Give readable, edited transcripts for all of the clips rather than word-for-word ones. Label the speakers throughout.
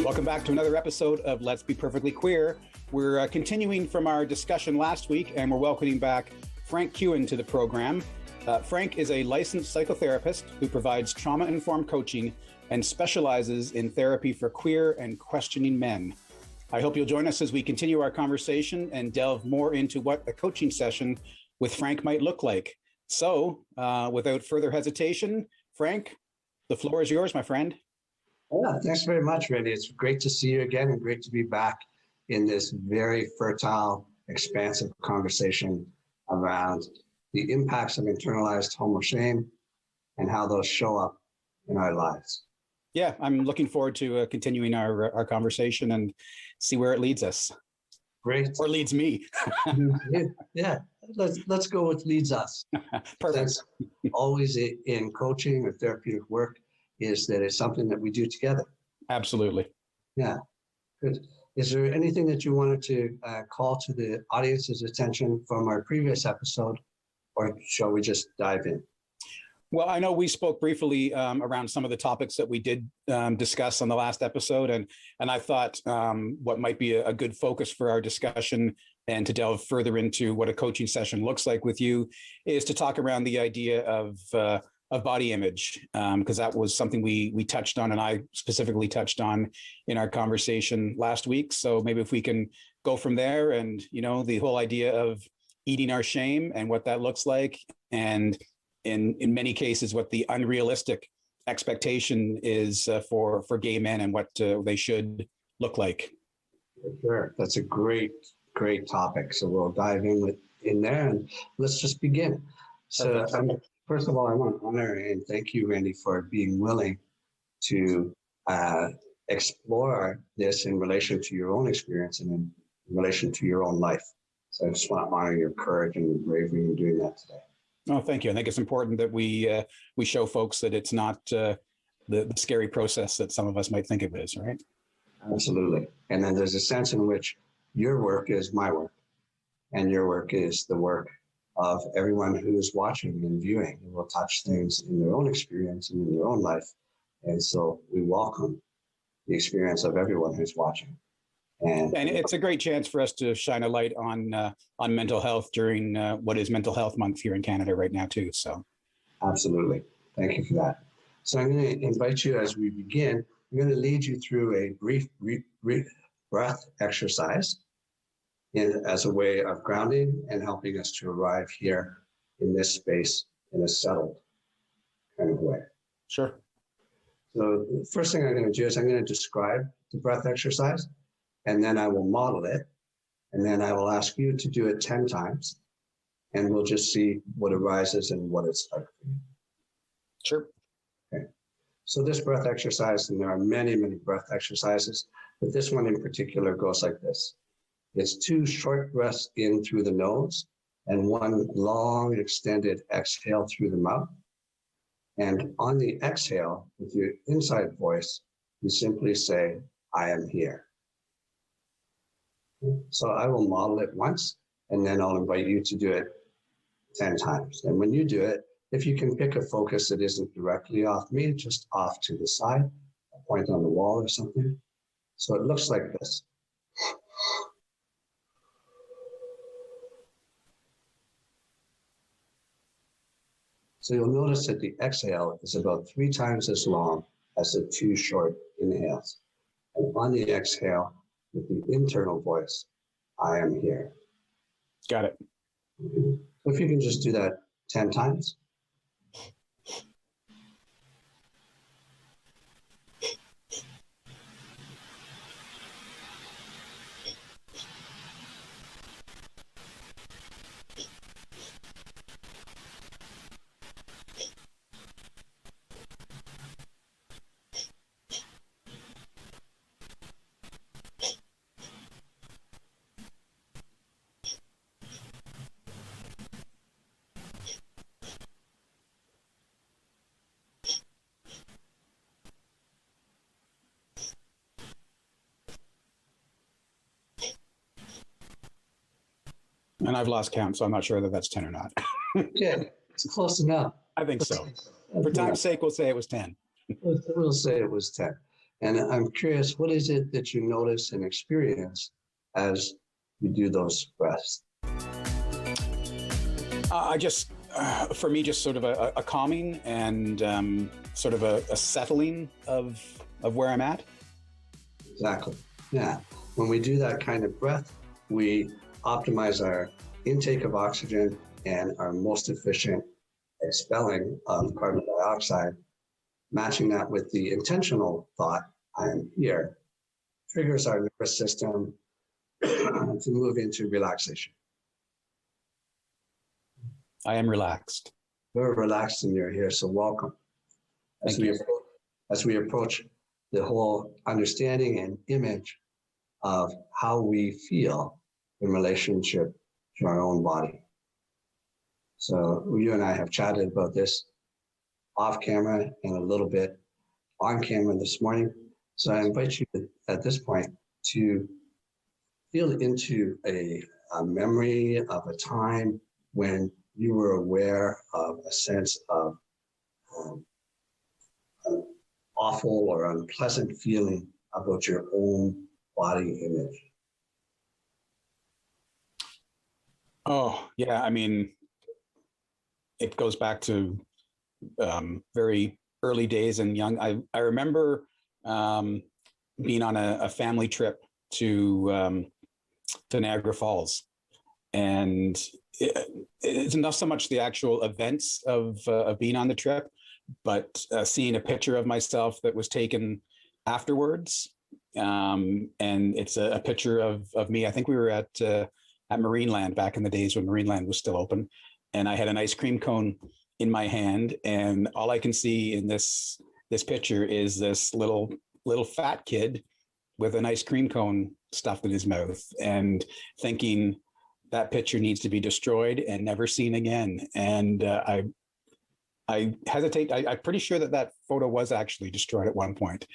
Speaker 1: Welcome back to another episode of Let's Be Perfectly Queer. We're continuing from our discussion last week, and we're welcoming back Frank Kewin to the program. Frank is a licensed psychotherapist who provides trauma-informed coaching and specializes in therapy for queer and questioning men. I hope you'll join us as we continue our conversation and delve more into what a coaching session with Frank might look like. So, without further hesitation, Frank, the floor is yours, my friend.
Speaker 2: Yeah, thanks very much, Randy. It's great to see you again and great to be back in this very fertile, expansive conversation around the impacts of internalized HomoShame and how those show up in our lives.
Speaker 1: Yeah, I'm looking forward to continuing our conversation and see where it leads us.
Speaker 2: Great.
Speaker 1: Or leads me.
Speaker 2: Yeah, let's go with leads us.
Speaker 1: Perfect.
Speaker 2: Since always in coaching or therapeutic work is that it's something that we do together.
Speaker 1: Absolutely.
Speaker 2: Yeah, good. Is there anything that you wanted to call to the audience's attention from our previous episode, or shall we just dive in?
Speaker 1: Well, I know we spoke briefly around some of the topics that we did discuss on the last episode, and I thought what might be a good focus for our discussion and to delve further into what a coaching session looks like with you is to talk around the idea of body image, because that was something we touched on, and I specifically touched on in our conversation last week. So maybe if we can go from there, and the whole idea of eating our shame and what that looks like, and in many cases what the unrealistic expectation is for gay men and what they should look like.
Speaker 2: Sure, that's a great topic. So we'll dive in there, and let's just begin. So first of all, I want to honor and thank you, Randy, for being willing to explore this in relation to your own experience and in relation to your own life. So I just want to honor your courage and your bravery in doing that today.
Speaker 1: Oh, thank you. I think it's important that we show folks that it's not the scary process that some of us might think it is, right?
Speaker 2: Absolutely. And then there's a sense in which your work is my work, and your work is the work of everyone who is watching and viewing, and will touch things in their own experience and in their own life. And so we welcome the experience of everyone who's watching. And
Speaker 1: it's a great chance for us to shine a light on mental health during what is Mental Health Month here in Canada right now too. So,
Speaker 2: absolutely, thank you for that. So I'm going to invite you as we begin. I'm going to lead you through a brief breath exercise as a way of grounding and helping us to arrive here in this space in a settled kind of way.
Speaker 1: Sure.
Speaker 2: So the first thing I'm going to do is I'm going to describe the breath exercise, and then I will model it, and then I will ask you to do it 10 times, and we'll just see what arises and what it's like for you.
Speaker 1: Sure.
Speaker 2: Okay. So this breath exercise, and there are many, many breath exercises, but this one in particular goes like this. It's 2 short breaths in through the nose and 1 long extended exhale through the mouth. And on the exhale, with your inside voice, you simply say, I am here. So I will model it once, and then I'll invite you to do it 10 times. And when you do it, if you can pick a focus that isn't directly off me, just off to the side, a point on the wall or something. So it looks like this. So you'll notice that the exhale is about 3 times as long as the 2 short inhales. And on the exhale, with the internal voice, I am here.
Speaker 1: Got it.
Speaker 2: So if you can just do that 10 times.
Speaker 1: And I've lost count, so I'm not sure that that's 10 or not.
Speaker 2: Okay, it's close enough.
Speaker 1: I think so. For time's sake, we'll say it was 10.
Speaker 2: We'll say it was 10. And I'm curious, what is it that you notice and experience as you do those breaths?
Speaker 1: I just, for me, just sort of a calming and sort of a settling of where I'm at.
Speaker 2: Exactly. Yeah. When we do that kind of breath, we optimize our intake of oxygen and our most efficient expelling of carbon dioxide. Matching that with the intentional thought, I am here, triggers our nervous system to move into relaxation.
Speaker 1: I am relaxed.
Speaker 2: We're relaxed and you're here, so welcome. As we approach the whole understanding and image of how we feel in relationship to our own body. So you and I have chatted about this off camera and a little bit on camera this morning. So I invite you at this point to feel into a memory of a time when you were aware of a sense of an awful or unpleasant feeling about your own body image.
Speaker 1: Oh, yeah. I mean, it goes back to very early days and young. I remember being on a family trip to Niagara Falls, and it's not so much the actual events of being on the trip, but seeing a picture of myself that was taken afterwards. And it's a picture of me. I think we were at Marineland back in the days when Marineland was still open, and I had an ice cream cone in my hand, and all I can see in this picture is this little fat kid with an ice cream cone stuffed in his mouth, and thinking that picture needs to be destroyed and never seen again. And I hesitate. I'm pretty sure that photo was actually destroyed at one point,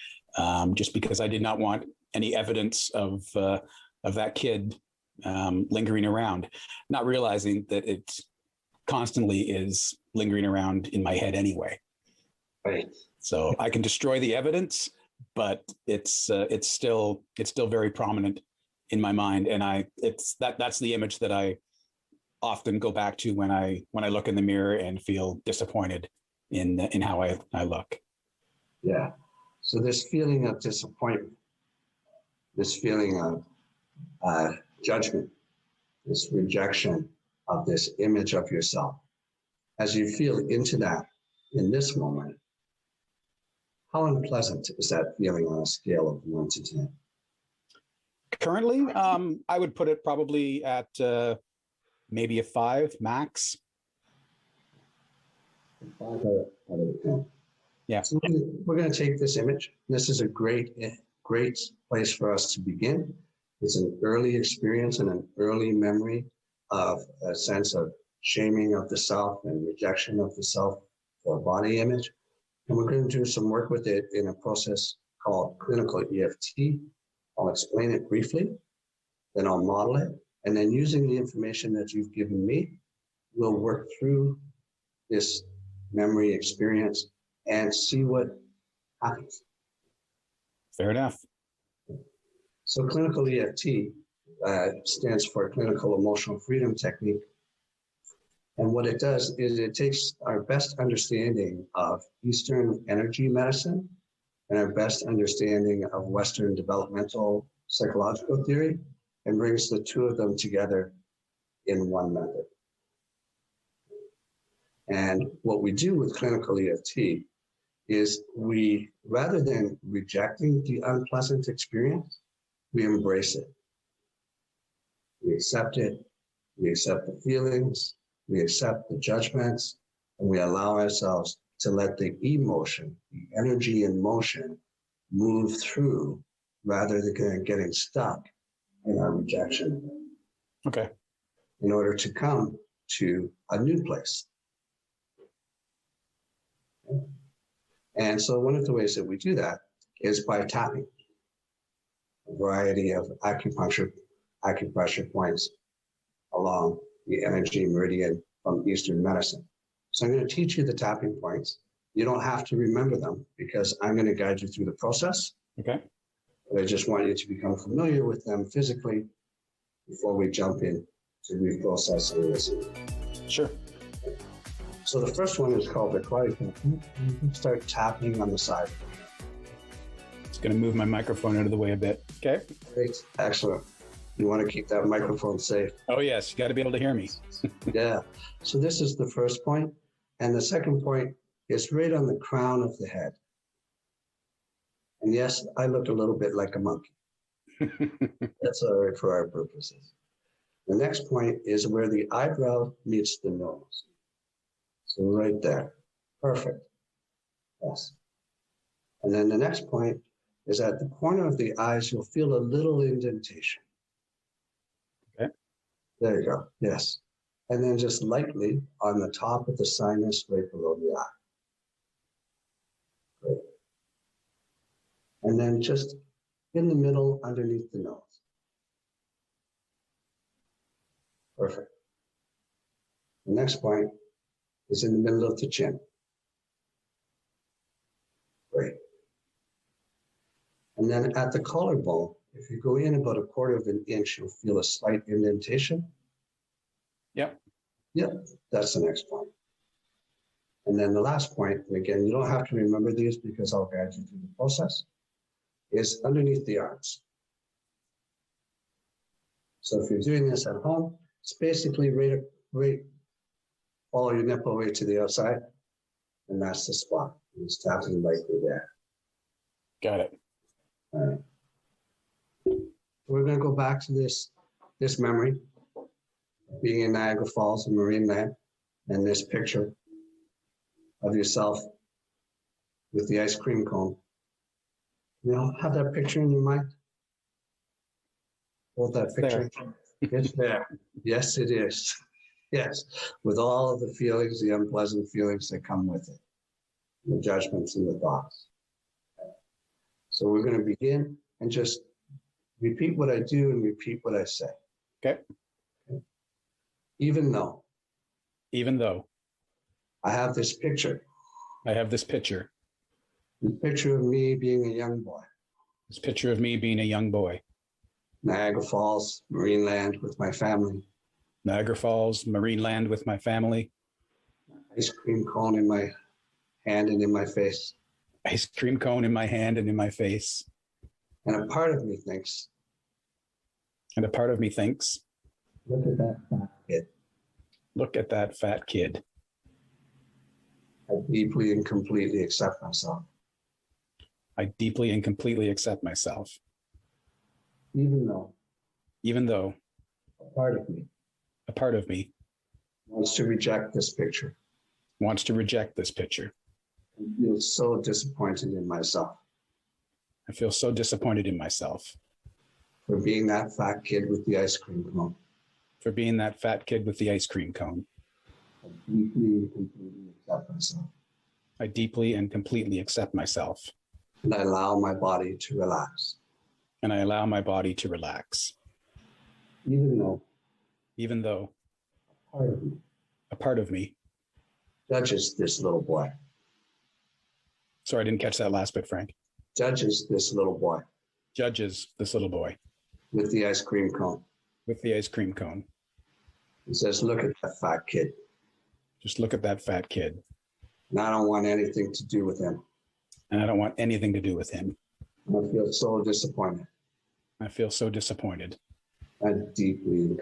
Speaker 1: just because I did not want any evidence of that kid lingering around, not realizing that it constantly is lingering around in my head anyway.
Speaker 2: Right.
Speaker 1: So I can destroy the evidence, but it's still very prominent in my mind, and that's the image that I often go back to when I look in the mirror and feel disappointed in how I look.
Speaker 2: Yeah. So this feeling of disappointment, this feeling of judgment, this rejection of this image of yourself, as you feel into that in this moment, how unpleasant is that feeling on a scale of 1 to 10?
Speaker 1: Currently, I would put it probably at maybe a 5 max.
Speaker 2: 5 out of 10.
Speaker 1: Yeah.
Speaker 2: So we're going to take this image. This is a great place for us to begin. It's an early experience and an early memory of a sense of shaming of the self and rejection of the self for body image. And we're going to do some work with it in a process called clinical EFT. I'll explain it briefly, then I'll model it. And then using the information that you've given me, we'll work through this memory experience and see what happens.
Speaker 1: Fair enough.
Speaker 2: So clinical EFT stands for Clinical Emotional Freedom Technique. And what it does is it takes our best understanding of Eastern energy medicine and our best understanding of Western developmental psychological theory and brings the two of them together in one method. And what we do with clinical EFT is we, rather than rejecting the unpleasant experience, we embrace it. We accept it, we accept the feelings, we accept the judgments, and we allow ourselves to let the emotion, the energy in motion, move through rather than getting stuck in our rejection.
Speaker 1: Okay.
Speaker 2: In order to come to a new place. And so one of the ways that we do that is by tapping a variety of acupuncture points along the energy meridian from Eastern medicine. So I'm going to teach you the tapping points. You don't have to remember them because I'm going to guide you through the process
Speaker 1: Okay.
Speaker 2: But I just want you to become familiar with them physically before we jump in to reprocessing this.
Speaker 1: Sure.
Speaker 2: So the first one is called the karate chop. You can start tapping on the side.
Speaker 1: It's going to move my microphone out of the way a bit. Okay.
Speaker 2: Great. Excellent. You want to keep that microphone safe.
Speaker 1: Oh, yes. You got to be able to hear me.
Speaker 2: Yeah. So this is the first point. And the second point is right on the crown of the head. And yes, I look a little bit like a monkey. That's all right for our purposes. The next point is where the eyebrow meets the nose. So right there. Perfect. Yes. And then the next point is at the corner of the eyes, you'll feel a little indentation.
Speaker 1: Okay.
Speaker 2: There you go. Yes. And then just lightly on the top of the sinus right below the eye. Great. And then just in the middle underneath the nose. Perfect. The next point is in the middle of the chin. Great. And then at the collarbone, if you go in about 1/4 of an inch, you'll feel a slight indentation.
Speaker 1: Yep.
Speaker 2: Yep, that's the next point. And then the last point, and again, you don't have to remember these because I'll guide you through the process, is underneath the arms. So if you're doing this at home, it's basically right, follow your nipple right to the outside, and that's the spot. It's tapping lightly there.
Speaker 1: Got it.
Speaker 2: All right. We're going to go back to this memory, being in Niagara Falls and Marineland, and this picture of yourself with the ice cream cone. You know, have that picture in your mind. Hold that picture. It's there. Yes, it is. Yes, with all of the feelings, the unpleasant feelings that come with it, the judgments and the thoughts. So we're going to begin and just repeat what I do and repeat what I say.
Speaker 1: Okay.
Speaker 2: Even though I have this picture.
Speaker 1: This picture
Speaker 2: of me being a young boy.
Speaker 1: This picture of me being a young boy.
Speaker 2: Niagara Falls, Marineland with my family.
Speaker 1: Niagara Falls, Marineland with my family.
Speaker 2: Ice cream cone in my hand and in my face.
Speaker 1: Ice cream cone in my hand and in my face.
Speaker 2: And a part of me thinks. Look at that fat kid.
Speaker 1: Look at that fat kid.
Speaker 2: I deeply and completely accept myself.
Speaker 1: I deeply and completely accept myself.
Speaker 2: Even though a part of me wants to reject this picture. I feel so disappointed in myself. For being that fat kid with the ice cream cone.
Speaker 1: I deeply and completely accept myself.
Speaker 2: And I allow my body to relax. Even though
Speaker 1: a part of me
Speaker 2: judges this little boy.
Speaker 1: Sorry, I didn't catch that last bit, Frank.
Speaker 2: Judges this little boy. With the ice cream cone. He says, look at that fat kid.
Speaker 1: Just look at that fat kid.
Speaker 2: And I don't want anything to do with him.
Speaker 1: I
Speaker 2: feel so disappointed. I deeply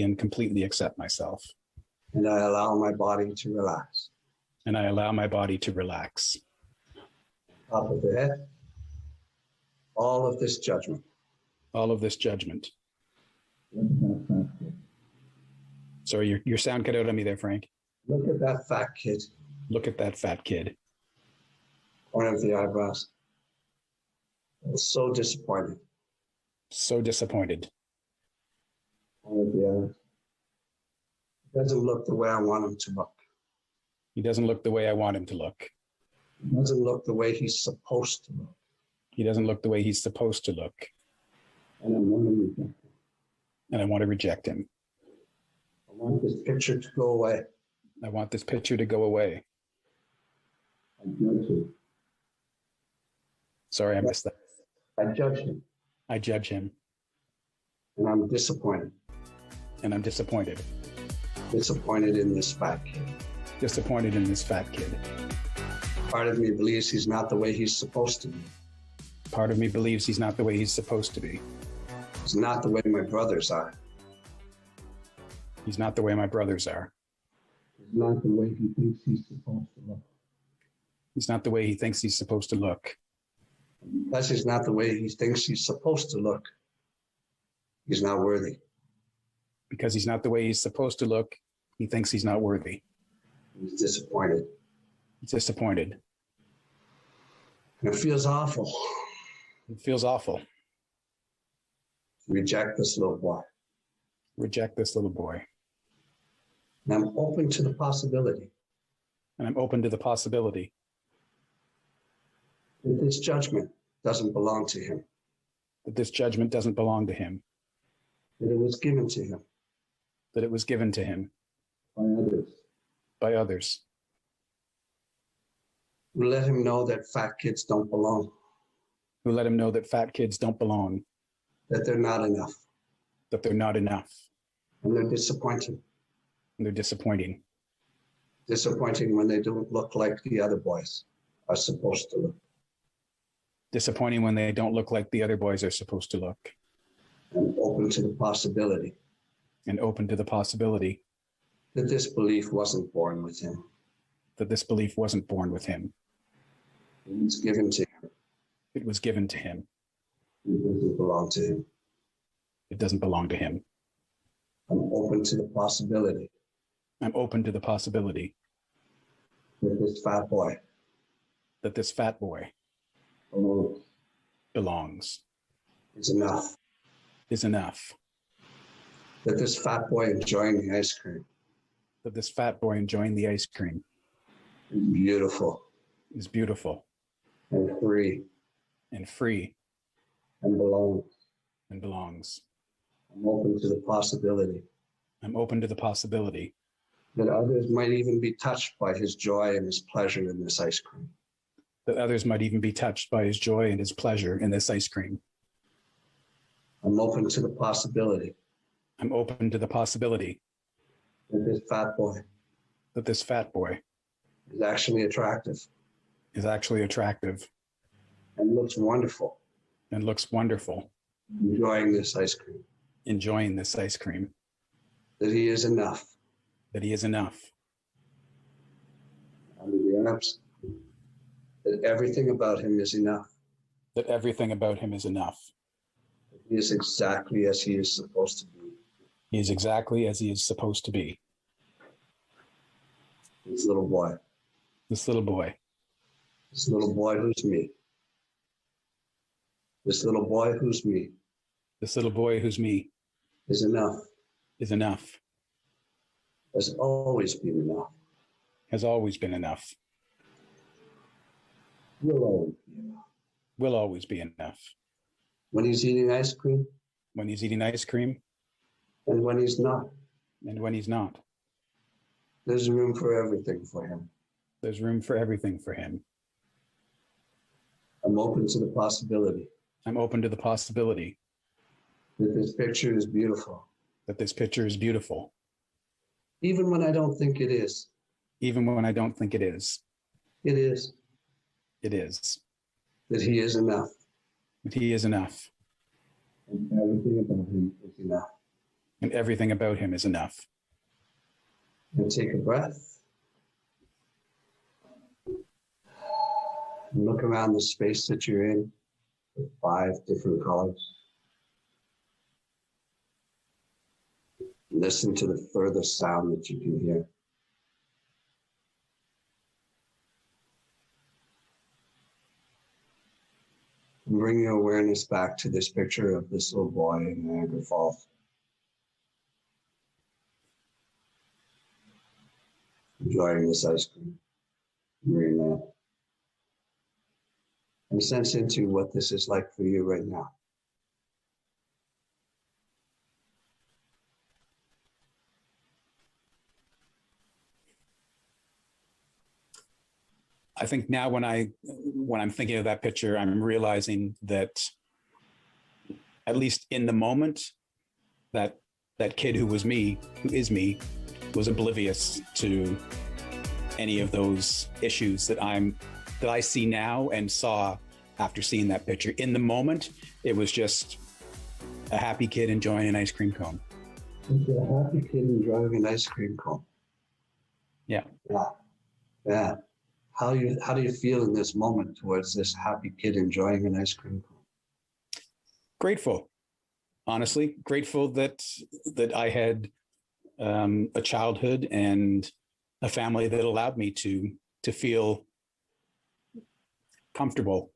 Speaker 2: and completely accept myself. And I allow my body to relax. Top of the head. All of this judgment.
Speaker 1: Sorry, your sound cut out on me there, Frank.
Speaker 2: Look at that fat kid. Corner of the eyebrows. I was so disappointed. Corner of the eyes. He doesn't look the way I want him to look. He doesn't look the way he's supposed to look. And I want to reject him. I want this picture to go away. I
Speaker 1: Sorry, I missed that.
Speaker 2: I judge him,
Speaker 1: I judge him,
Speaker 2: and I'm disappointed.
Speaker 1: and I'm disappointed.
Speaker 2: Disappointed in this fat kid.
Speaker 1: Disappointed in this fat kid.
Speaker 2: Part of me believes he's not the way he's supposed to be.
Speaker 1: Part of me believes he's not the way he's supposed to be.
Speaker 2: He's not the way my brothers are.
Speaker 1: He's not the way my brothers are.
Speaker 2: He's not the way he thinks he's supposed to look.
Speaker 1: He's not the way he thinks he's supposed to look.
Speaker 2: Because he's not the way he thinks he's supposed to look, he's not worthy.
Speaker 1: Because he's not the way he's supposed to look, he thinks he's not worthy.
Speaker 2: He's disappointed.
Speaker 1: He's disappointed.
Speaker 2: And it feels awful.
Speaker 1: It feels awful.
Speaker 2: Reject this little boy.
Speaker 1: Reject this little boy.
Speaker 2: And I'm open to the possibility
Speaker 1: And I'm open to the possibility
Speaker 2: that this judgment doesn't belong to him,
Speaker 1: that this judgment doesn't belong to him,
Speaker 2: that it was given to him
Speaker 1: that it was given to him
Speaker 2: by others.
Speaker 1: by others.
Speaker 2: We let him know that fat kids don't belong,
Speaker 1: Who let him know that fat kids don't belong,
Speaker 2: that they're not enough,
Speaker 1: that they're not enough,
Speaker 2: and they're disappointing.
Speaker 1: and they're disappointing.
Speaker 2: Disappointing when they don't look like the other boys are supposed to look.
Speaker 1: Disappointing when they don't look like the other boys are supposed to look.
Speaker 2: And open to the possibility
Speaker 1: And open to the possibility
Speaker 2: that this belief wasn't born with him.
Speaker 1: that this belief wasn't born with him.
Speaker 2: It was given to him.
Speaker 1: It was given to him.
Speaker 2: It doesn't belong to him.
Speaker 1: It doesn't belong to him.
Speaker 2: I'm open to the possibility
Speaker 1: I'm open to the possibility
Speaker 2: that this fat boy
Speaker 1: that this fat boy
Speaker 2: alone
Speaker 1: belongs,
Speaker 2: is enough.
Speaker 1: is enough,
Speaker 2: That this fat boy enjoying the ice cream
Speaker 1: that this fat boy enjoying the ice cream
Speaker 2: is beautiful
Speaker 1: is beautiful
Speaker 2: and free
Speaker 1: and free
Speaker 2: and belongs.
Speaker 1: and belongs.
Speaker 2: I'm open to the possibility
Speaker 1: I'm open to the possibility
Speaker 2: that others might even be touched by his joy and his pleasure in this ice cream.
Speaker 1: that others might even be touched by his joy and his pleasure in this ice cream.
Speaker 2: I'm open to the possibility
Speaker 1: I'm open to the possibility
Speaker 2: that this fat boy
Speaker 1: that this fat boy
Speaker 2: is actually attractive
Speaker 1: is actually attractive
Speaker 2: and looks wonderful
Speaker 1: and looks wonderful
Speaker 2: enjoying this ice cream.
Speaker 1: enjoying this ice cream.
Speaker 2: That he is enough.
Speaker 1: That he is enough.
Speaker 2: Under the arms. That everything about him is enough.
Speaker 1: That everything about him is enough.
Speaker 2: That he is exactly as he is supposed to be.
Speaker 1: He is exactly as he is supposed to be.
Speaker 2: This little boy.
Speaker 1: This little boy.
Speaker 2: This little boy who's me. This little boy who's me
Speaker 1: This little boy who's me
Speaker 2: is enough.
Speaker 1: is enough.
Speaker 2: Has always been enough.
Speaker 1: Has always been enough.
Speaker 2: Will always be enough.
Speaker 1: Will always be enough.
Speaker 2: When he's eating ice cream
Speaker 1: When he's eating ice cream
Speaker 2: and when he's not.
Speaker 1: and when he's not.
Speaker 2: There's room for everything for him.
Speaker 1: There's room for everything for him.
Speaker 2: I'm open to the possibility
Speaker 1: I'm open to the possibility
Speaker 2: that this picture is beautiful.
Speaker 1: that this picture is beautiful.
Speaker 2: Even when I don't think it is.
Speaker 1: Even when I don't think it is.
Speaker 2: It is.
Speaker 1: It is.
Speaker 2: That he is enough.
Speaker 1: That he is enough.
Speaker 2: And everything about him is enough.
Speaker 1: And everything about him is enough.
Speaker 2: And take a breath. And look around the space that you're in with 5 different colors. Listen to the furthest sound that you can hear. And bring your awareness back to this picture of this little boy in Niagara Falls. Enjoying this ice cream, hearing that. And sense into what this is like for you right now.
Speaker 1: I think now when I'm thinking of that picture, I'm realizing that at least in the moment, that kid who is me, was oblivious to any of those issues that I see now and saw after seeing that picture. In the moment, it was just a happy kid enjoying an ice cream cone.
Speaker 2: It's a happy kid enjoying an ice cream cone.
Speaker 1: Yeah.
Speaker 2: Yeah. Yeah. How do you feel in this moment towards this happy kid enjoying an ice cream cone?
Speaker 1: Grateful, honestly, grateful that I had a childhood and a family that allowed me to feel comfortable.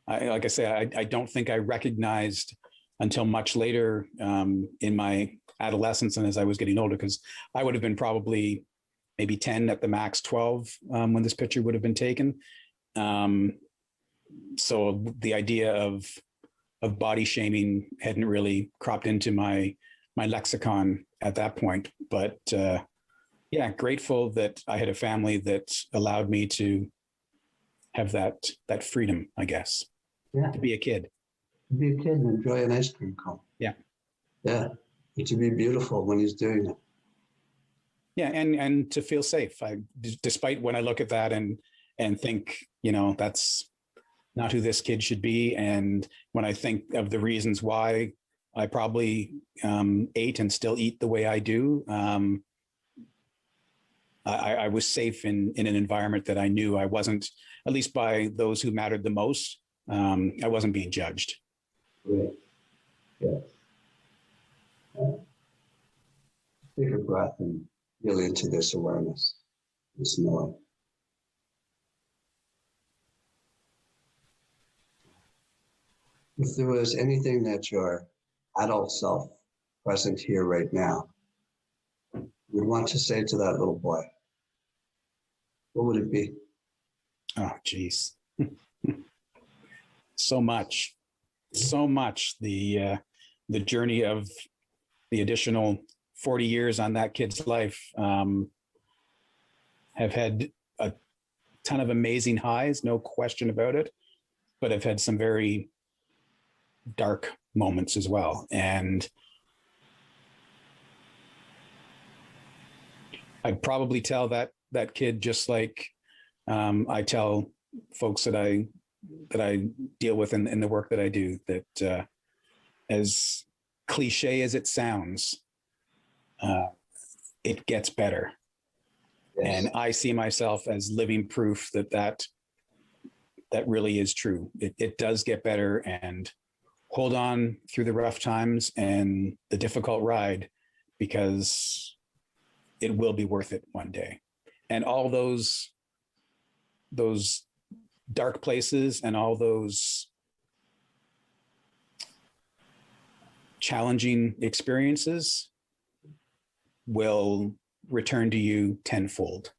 Speaker 1: Like I say, I don't think I recognized until much later in my adolescence and as I was getting older, because I would have been probably maybe 10 at the max, 12 when this picture would have been taken. So the idea of body shaming hadn't really cropped into my lexicon at that point. But yeah, grateful that I had a family that allowed me to have that freedom, I guess.
Speaker 2: Yeah.
Speaker 1: To be a kid.
Speaker 2: To be a kid and enjoy an ice cream cone.
Speaker 1: Yeah.
Speaker 2: Yeah. And to be beautiful when he's doing it.
Speaker 1: Yeah, and to feel safe. Despite when I look at that and think, that's not who this kid should be. And when I think of the reasons why I probably ate and still eat the way I do, I was safe in an environment that I knew I wasn't, at least by those who mattered the most, I wasn't being judged.
Speaker 2: Great. Yes. Take a breath and feel into this awareness, this knowing. If there was anything that your adult self present here right now would want to say to that little boy, what would it be?
Speaker 1: Oh, geez. So much. The journey of the additional 40 years on that kid's life have had a ton of amazing highs, no question about it, but I've had some very dark moments as well. And I'd probably tell that kid, just like I tell folks that I deal with in the work that I do, that as cliche as it sounds, it gets better. Yes. And I see myself as living proof that really is true. It does get better, and hold on through the rough times and the difficult ride, because it will be worth it one day. And all those dark places and all those challenging experiences will return to you tenfold.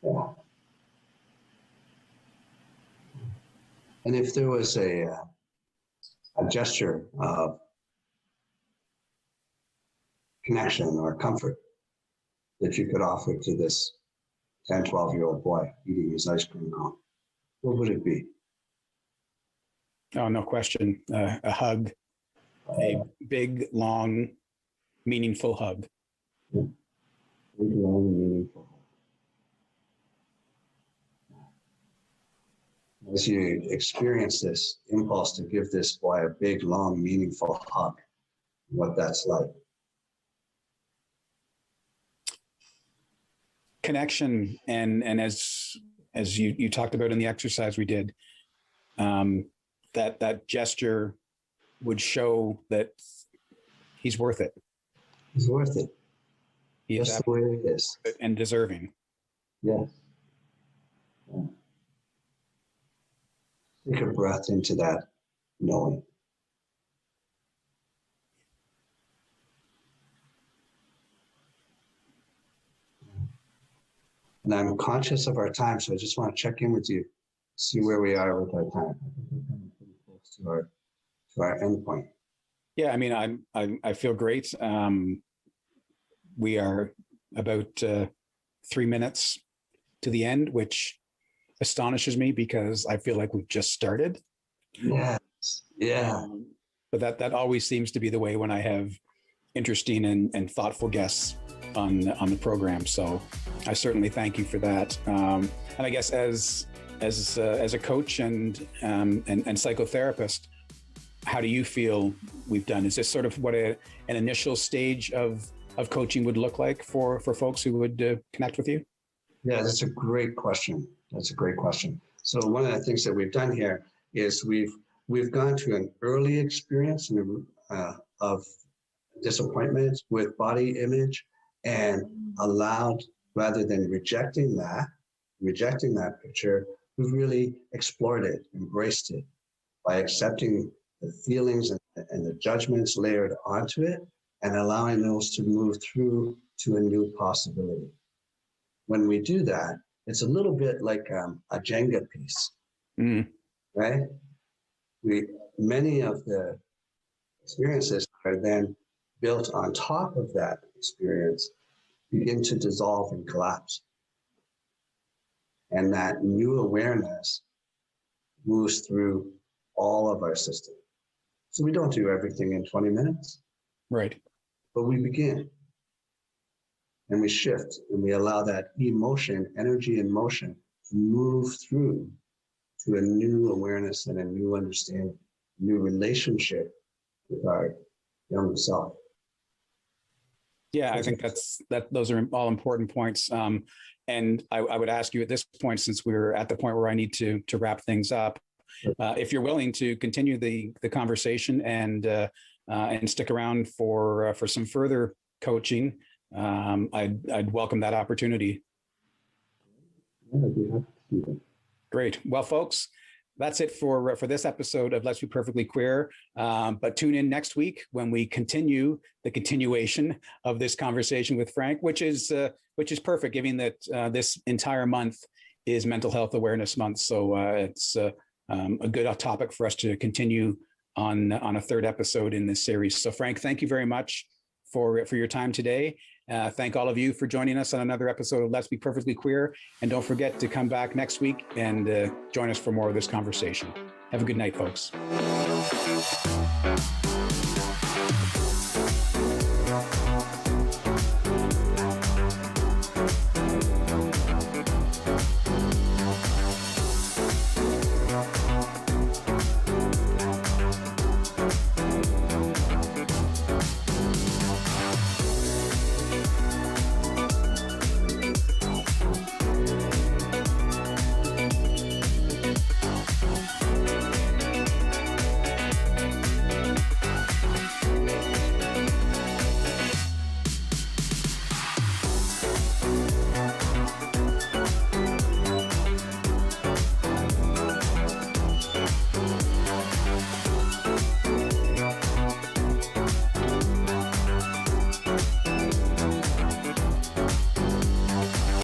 Speaker 2: Yeah. And if there was a gesture of connection or comfort that you could offer to this 10, 12-year-old boy eating his ice cream cone, what would it be?
Speaker 1: Oh, no question. A hug, a big, long, meaningful hug.
Speaker 2: Yeah. Big, long, meaningful hug. As you experience this impulse to give this boy a big, long, meaningful hug, what that's like.
Speaker 1: Connection, and as you talked about in the exercise we did, that gesture would show that he's worth it.
Speaker 2: He's worth it.
Speaker 1: He is
Speaker 2: just the way it is.
Speaker 1: And deserving.
Speaker 2: Yes. Yeah. Take a breath into that knowing. And I'm conscious of our time, so I just want to check in with you, see where we are with our time. I think we're coming pretty close to our end point.
Speaker 1: Yeah, I mean, I feel great. We are about 3 minutes to the end, which astonishes me because I feel like we've just started.
Speaker 2: Yes. Yeah.
Speaker 1: But that always seems to be the way when I have interesting and thoughtful guests on the program. So I certainly thank you for that. And I guess as a coach and psychotherapist, how do you feel we've done? Is this sort of what an initial stage of coaching would look like for folks who would connect with you?
Speaker 2: Yeah, that's a great question. That's a great question. So one of the things that we've done here is we've gone to an early experience of disappointment with body image and allowed, rather than rejecting that picture, we've really explored it, embraced it by accepting the feelings and the judgments layered onto it and allowing those to move through to a new possibility. When we do that, it's a little bit like a Jenga piece, right? Many of the experiences are then built on top of that experience begin to dissolve and collapse. And that new awareness moves through all of our system. So we don't do everything in 20 minutes.
Speaker 1: Right.
Speaker 2: But we begin. And we shift and we allow that emotion, energy and motion to move through to a new awareness and a new understanding, new relationship with our young self.
Speaker 1: Yeah, I think those are all important points. And I would ask you at this point, since we're at the point where I need to wrap things up, if you're willing to continue the conversation and stick around for some further coaching, I'd welcome that opportunity.
Speaker 2: Yeah, I'd be happy to do that.
Speaker 1: Great. Well, folks, that's it for this episode of Let's Be Perfectly Queer. But tune in next week when we continue the continuation of this conversation with Frank, which is perfect, given that this entire month is Mental Health Awareness Month. So it's a good topic for us to continue on a third episode in this series. So Frank, thank you very much for your time today. Thank all of you for joining us on another episode of Let's Be Perfectly Queer. And don't forget to come back next week and join us for more of this conversation. Have a good night, folks.